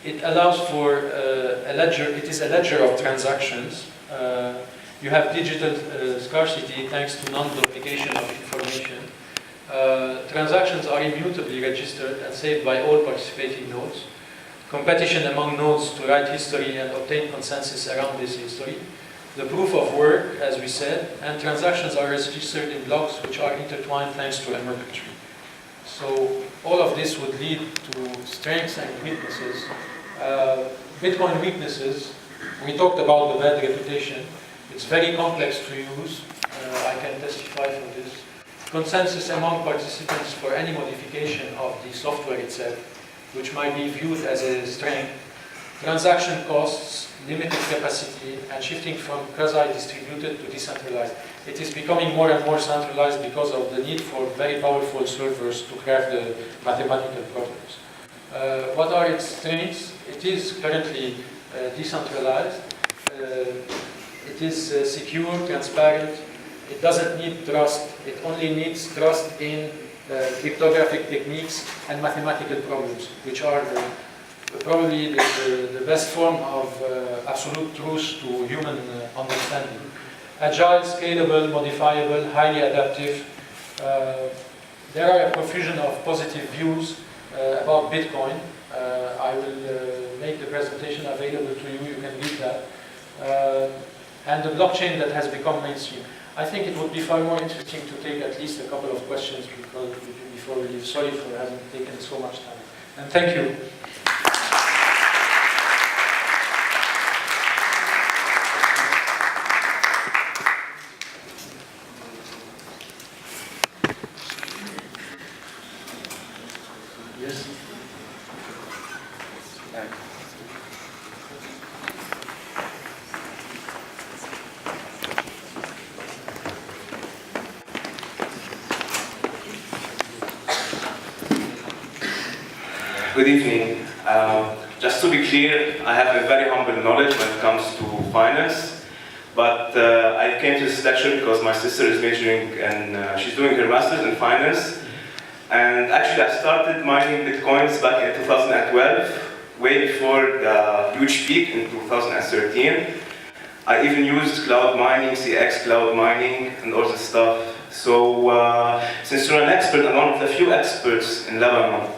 it allows for a ledger. It is a ledger of transactions. You have digital scarcity thanks to non-duplication of information. Transactions are immutably registered and saved by all participating nodes. Competition among nodes to write history and obtain consensus around this history. The proof of work, as we said, and transactions are registered in blocks which are intertwined thanks to a Merkle tree. So all of this would lead to strengths and weaknesses. Bitcoin weaknesses, we talked about the bad reputation. It's very complex to use. I can testify for this. Consensus among participants for any modification of the software itself, which might be viewed as a strength. Transaction costs, limited capacity, and shifting from quasi-distributed to decentralized. It is becoming more and more centralized because of the need for very powerful servers to crack the mathematical problems. What are its strengths? It is currently decentralized. It is secure, transparent. It doesn't need trust. It only needs trust in cryptographic techniques and mathematical problems, which are probably the best form of absolute truth to human understanding. Agile, scalable, modifiable, highly adaptive. There are a profusion of positive views about Bitcoin. I will make the presentation available to you. You can read that. And the blockchain that has become mainstream. I think it would be far more interesting to take at least a couple of questions before we leave. Sorry for having taken so much time. And thank you. Yes. Good evening. Just to be clear, I have a very humble knowledge when it comes to finance, but I came to this lecture because my sister is majoring and she's doing her master's in finance. And actually I started mining Bitcoins back in 2012, way before the huge peak in 2013. I even used cloud mining, CX cloud mining, and all this stuff. So since you're an expert and one of the few experts in Lebanon,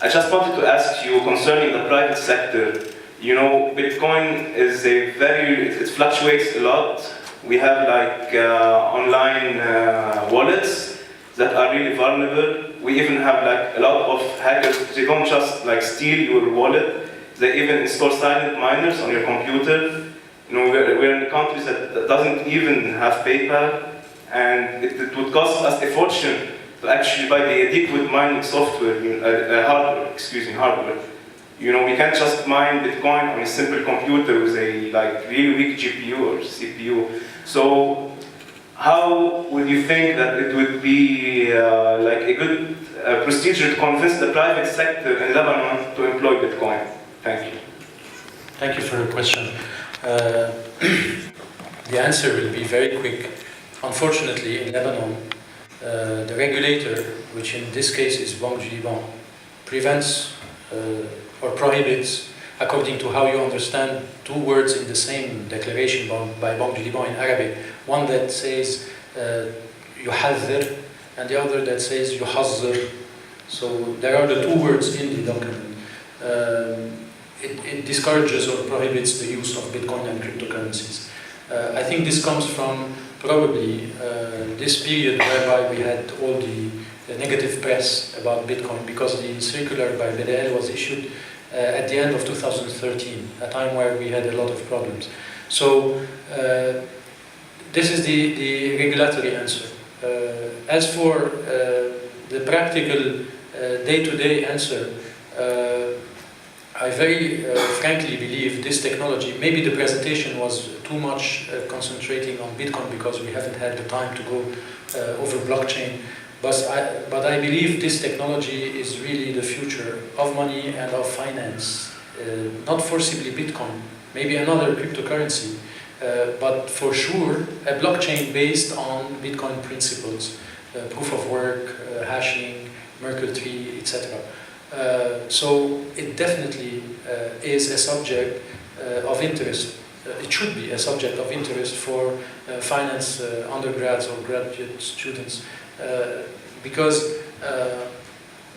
I just wanted to ask you concerning the private sector. You know, Bitcoin is it fluctuates a lot. We have like online wallets that are really vulnerable. We even have like a lot of hackers. They don't just like steal your wallet. They even install silent miners on your computer. You know, we're in countries that doesn't even have PayPal, and it would cost us a fortune to actually buy the adequate mining software, hardware. You know, we can't just mine Bitcoin on a simple computer with a like really weak GPU or CPU. So how would you think that it would be like a good procedure to convince the private sector in Lebanon to employ Bitcoin? Thank you. Thank you for your question. The answer will be very quick. Unfortunately, in Lebanon, the regulator, which in this case is Banque du Liban, prevents or prohibits, according to how you understand two words in the same declaration by Banque du Liban in Arabic, one that says يحذر and the other that says يحذر. So there are the two words in the document. It discourages or prohibits the use of Bitcoin and cryptocurrencies. I think this comes from probably this period whereby we had all the negative press about Bitcoin, because the circular by BDL was issued at the end of 2013, a time where we had a lot of problems. So this is the regulatory answer. As for the practical day-to-day answer, I very frankly believe this technology, maybe the presentation was too much concentrating on Bitcoin because we haven't had the time to go over blockchain, but I believe this technology is really the future of money and of finance, not forcibly Bitcoin, maybe another cryptocurrency, but for sure a blockchain based on Bitcoin principles, proof of work, hashing, Merkle tree, etc. So it definitely is a subject of interest. It should be a subject of interest for finance undergrads or graduate students, because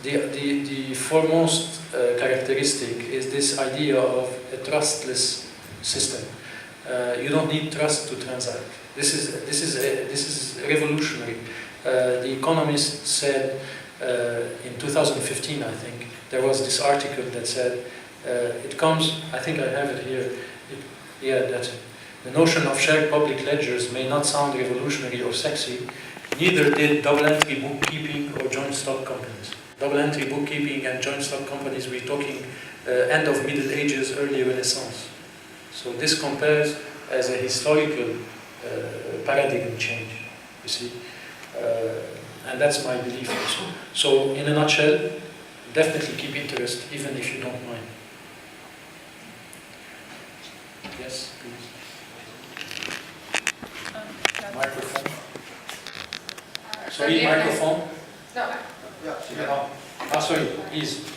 the foremost characteristic is this idea of a trustless system. You don't need trust to transact. This is revolutionary. The Economist said in 2015, I think, there was this article that said it comes. I think I have it here. That the notion of shared public ledgers may not sound revolutionary or sexy. Neither did double-entry bookkeeping or joint stock companies. Double-entry bookkeeping and joint stock companies, we're talking end of Middle Ages, early Renaissance. So this compares as a historical paradigm change, you see. And that's my belief also. So in a nutshell, definitely keep interest, even if you don't mind. Yes, please. Microphone. Sorry, microphone. No. Yeah. Sorry, please.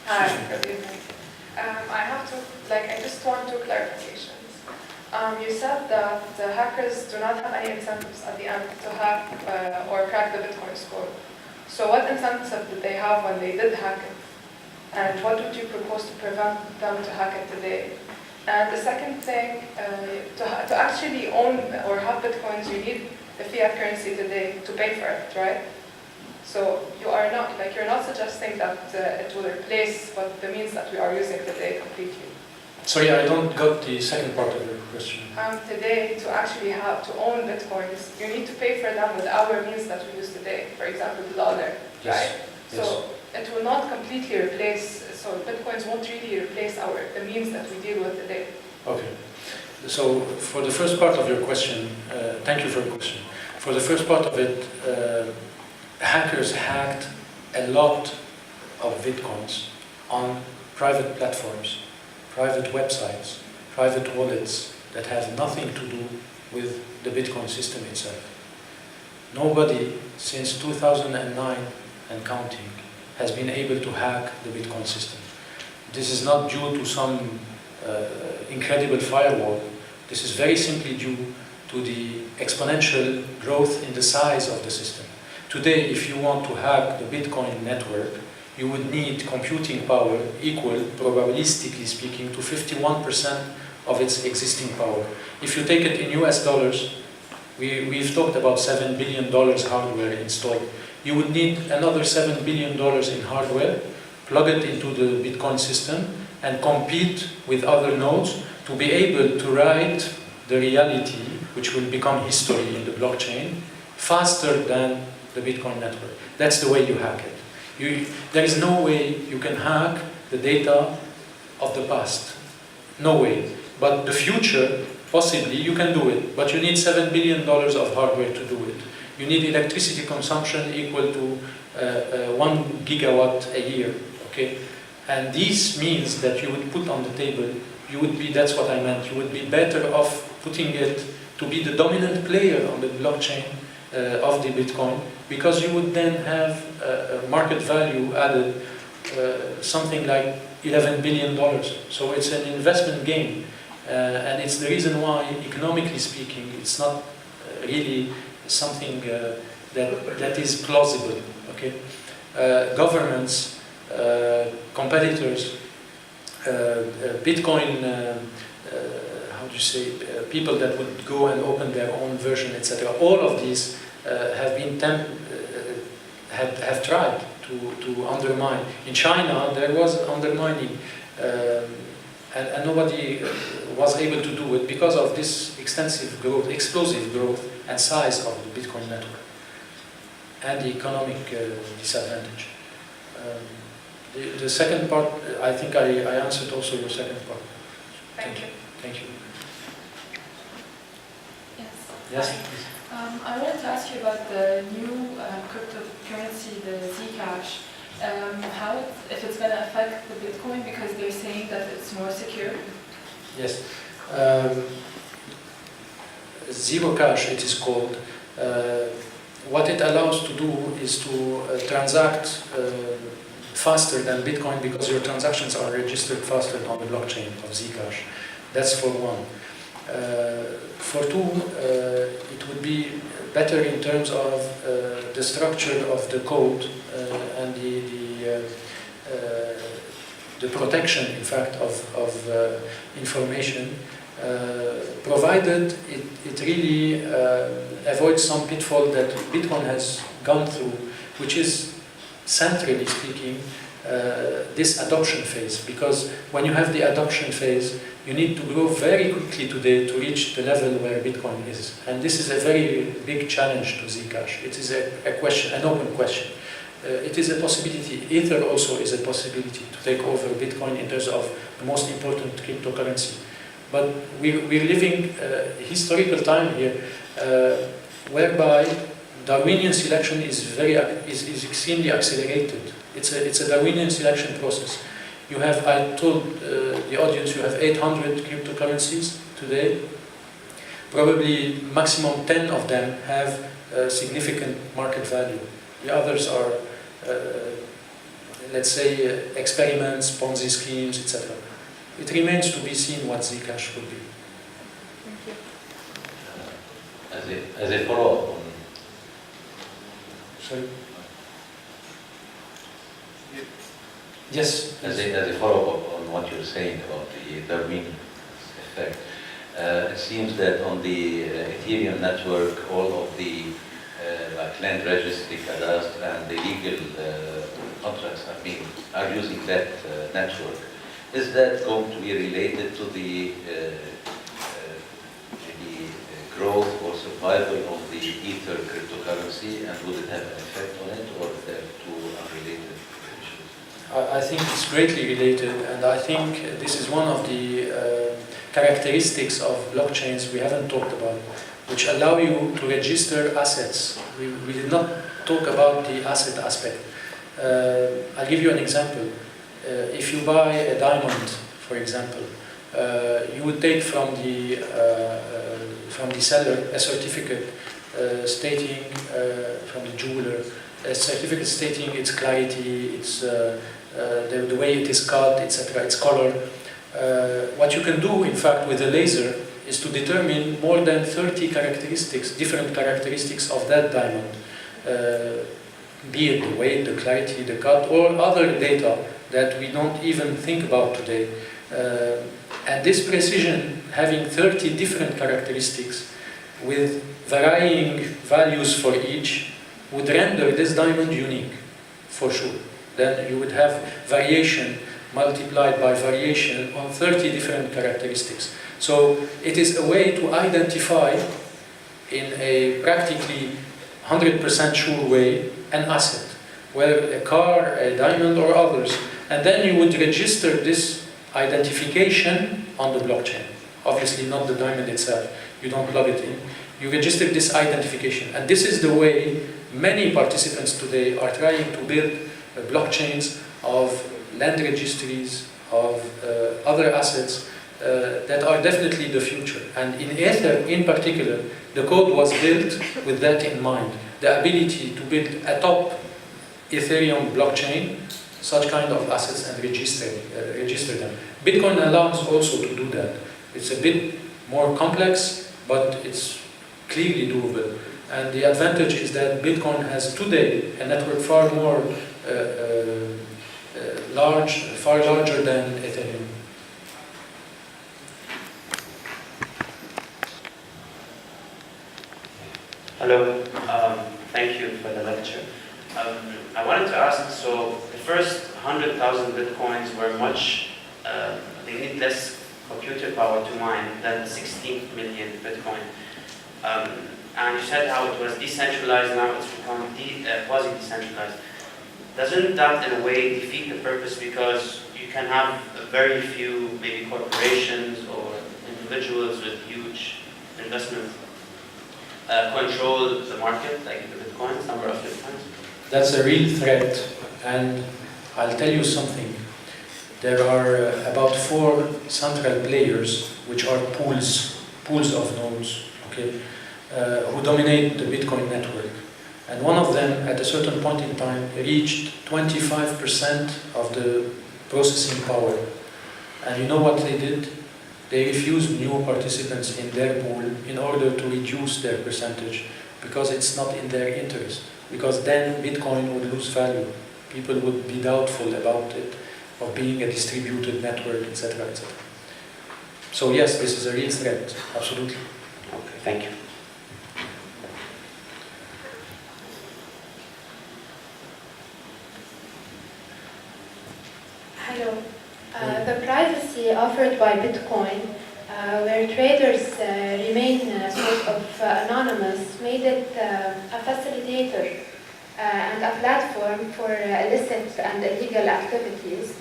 Hi, good evening. I just want two clarifications. You said that the hackers do not have any incentives at the end to hack or crack the Bitcoin score. So what incentives did they have when they did hack it? And what would you propose to prevent them to hack it today? And the second thing, to actually own or have Bitcoins, you need the fiat currency today to pay for it, right? So you're not suggesting that it will replace what the means that we are using today completely. Sorry, I don't got the second part of your question. Today, to own Bitcoins, you need to pay for them with our means that we use today. For example, the dollar, Yes. right? Yes. So it will not completely replace. So Bitcoins won't really replace the means that we deal with today. Okay. So for the first part of your question, thank you for the question. For the first part of it, hackers hacked a lot of Bitcoins on private platforms, private websites, private wallets that have nothing to do with the Bitcoin system itself. Nobody since 2009 and counting has been able to hack the Bitcoin system. This is not due to some incredible firewall. This is very simply due to the exponential growth in the size of the system. Today, if you want to hack the Bitcoin network, you would need computing power equal, probabilistically speaking, to 51% of its existing power. If you take it in US dollars, we've talked about $7 billion hardware installed. You would need another $7 billion in hardware, plug it into the Bitcoin system, and compete with other nodes to be able to write the reality, which will become history in the blockchain, faster than the Bitcoin network. That's the way you hack it. There is no way you can hack the data of the past. No way. But the future, possibly, you can do it. But you need $7 billion of hardware to do it. You need electricity consumption equal to 1 gigawatt a year. Okay? And this means that you would put on the table, that's what I meant, you would be better off putting it to be the dominant player on the blockchain of the Bitcoin, because you would then have a market value added something like $11 billion. So it's an investment game. And it's the reason why, economically speaking, it's not really something that is plausible. Okay? Governments, competitors, Bitcoin, how do you say, people that would go and open their own version, etc. All of these have tried to undermine. In China, there was undermining, and nobody was able to do it because of this extensive growth, explosive growth and size of the Bitcoin network and the economic disadvantage. The second part, I think I answered also your second part. Thank you. Thank you. Yes. Yes. I wanted to ask you about the new cryptocurrency, the Zcash. If it's going to affect the Bitcoin, because they're saying that it's more secure. Yes. Zero cash, it is called. What it allows to do is to transact faster than Bitcoin because your transactions are registered faster on the blockchain of Zcash. That's for one. For two, it would be better in terms of the structure of the code and the protection, in fact, of information, provided it really avoids some pitfall that Bitcoin has gone through, which is, centrally speaking, this adoption phase. Because when you have the adoption phase, you need to grow very quickly today to reach the level where Bitcoin is. And this is a very big challenge to Zcash. It is a question, an open question. It is a possibility. Ether also is a possibility to take over Bitcoin in terms of the most important cryptocurrency. But we're living a historical time here whereby Darwinian selection is extremely accelerated. It's a Darwinian selection process. You have, I told the audience, you have 800 cryptocurrencies today. Probably maximum 10 of them have significant market value. The others are, let's say, experiments, Ponzi schemes, etc. It remains to be seen what Zcash will be. Thank you. As a follow-up on... Sorry? Yes. As a follow-up on what you're saying about the Darwin effect, it seems that on the Ethereum network, all of the like land registry, cadastre, and the legal contracts are using that network. Is that going to be related to the growth or survival of the Ether cryptocurrency, and would it have an effect on it, or are there two unrelated issues? I think it's greatly related, and I think this is one of the characteristics of blockchains we haven't talked about, which allow you to register assets. We did not talk about the asset aspect. I'll give you an example. If you buy a diamond, for example, you would take from the seller a certificate stating, from the jeweler, a certificate stating its clarity, its the way it is cut, etc., its color. What you can do, in fact, with a laser is to determine more than 30 characteristics, different characteristics of that diamond, be it the weight, the clarity, the cut, or other data that we don't even think about today. And this precision, having 30 different characteristics with varying values for each, would render this diamond unique, for sure. Then you would have variation multiplied by variation on 30 different characteristics. So it is a way to identify in a practically 100% sure way an asset, whether a car, a diamond, or others. And then you would register this identification on the blockchain. Obviously not the diamond itself, you don't plug it in. You register this identification. And this is the way many participants today are trying to build blockchains of land registries, of other assets that are definitely the future. And in Ether in particular, the code was built with that in mind. The ability to build a top Ethereum blockchain, such kind of assets, and register them. Bitcoin allows also to do that. It's a bit more complex, but it's clearly doable. And the advantage is that Bitcoin has today a network far more far larger than Ethereum. Hello, thank you for the lecture. I wanted to ask, so the first 100,000 bitcoins were much, they need less computer power to mine than 16 million bitcoin. And you said how it was decentralized, now it's become quasi-decentralized. Doesn't that in a way defeat the purpose, because you can have very few, maybe corporations or individuals with huge investment control the market, like the bitcoins, number of bitcoins? That's a real threat, and I'll tell you something. There are about 4 central players, which are pools of nodes, okay, who dominate the Bitcoin network. And one of them, at a certain point in time, reached 25% of the processing power. And you know what they did? They refused new participants in their pool in order to reduce their percentage, because it's not in their interest. Because then Bitcoin would lose value. People would be doubtful about it, of being a distributed network, etc., etc. So yes, this is a real threat, absolutely. Okay, thank you. Hello. The privacy offered by Bitcoin, where traders remain sort of anonymous, made it a facilitator and a platform for illicit and illegal activities.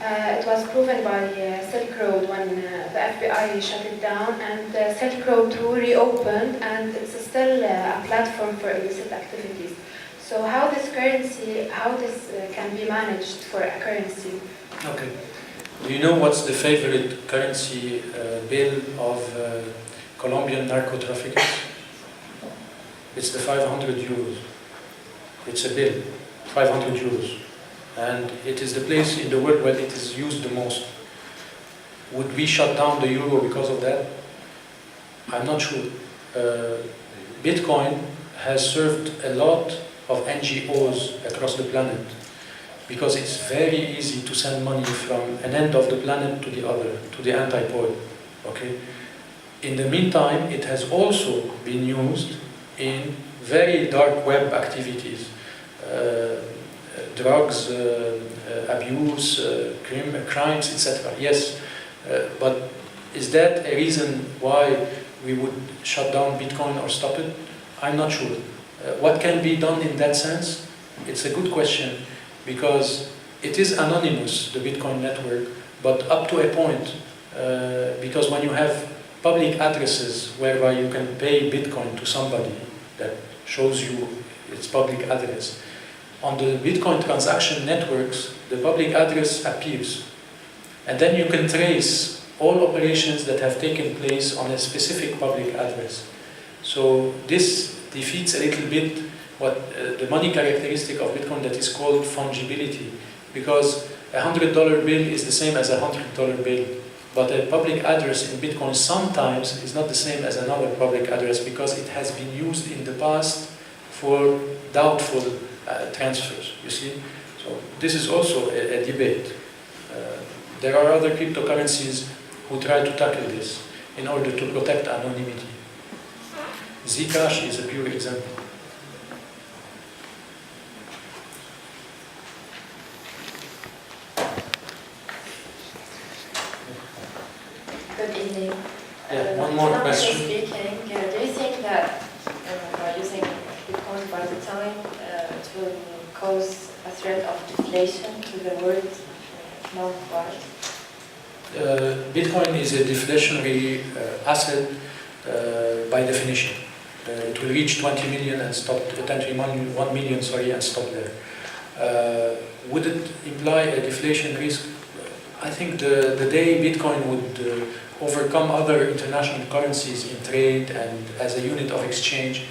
It was proven by Silk Road when the FBI shut it down, and Silk Road 2 reopened, and it's still a platform for illicit activities. So how this can be managed for a currency? Okay. Do you know what's the favorite currency bill of Colombian narco-traffickers? It's the 500 euros. It's a bill, 500 euros. And it is the place in the world where it is used the most. Would we shut down the euro because of that? I'm not sure. Bitcoin has served a lot of NGOs across the planet, because it's very easy to send money from an end of the planet to the other, to the antipode. Okay? In the meantime, it has also been used in very dark web activities, drugs, abuse, crimes, etc. Yes, but is that a reason why we would shut down Bitcoin or stop it? I'm not sure. What can be done in that sense? It's a good question, because it is anonymous, the Bitcoin network, but up to a point, because when you have public addresses whereby you can pay Bitcoin to somebody that shows you its public address, on the Bitcoin transaction networks, the public address appears. And then you can trace all operations that have taken place on a specific public address. So this defeats a little bit what the money characteristic of Bitcoin that is called fungibility, because a $100 bill is the same as a $100 bill, but a public address in Bitcoin sometimes is not the same as another public address, because it has been used in the past for doubtful transfers, you see. So this is also a debate. There are other cryptocurrencies who try to tackle this in order to protect anonymity. Zcash is a pure example. Good evening. One more question. Speaking, do you think that by using Bitcoin by the time it will cause a threat of deflation to the world economic-wise? Bitcoin is a deflationary asset by definition. It will reach 20 million and stop, 1 million, sorry, and stop there. Would it imply a deflation risk? I think the day Bitcoin would overcome other international currencies in trade and as a unit of exchange,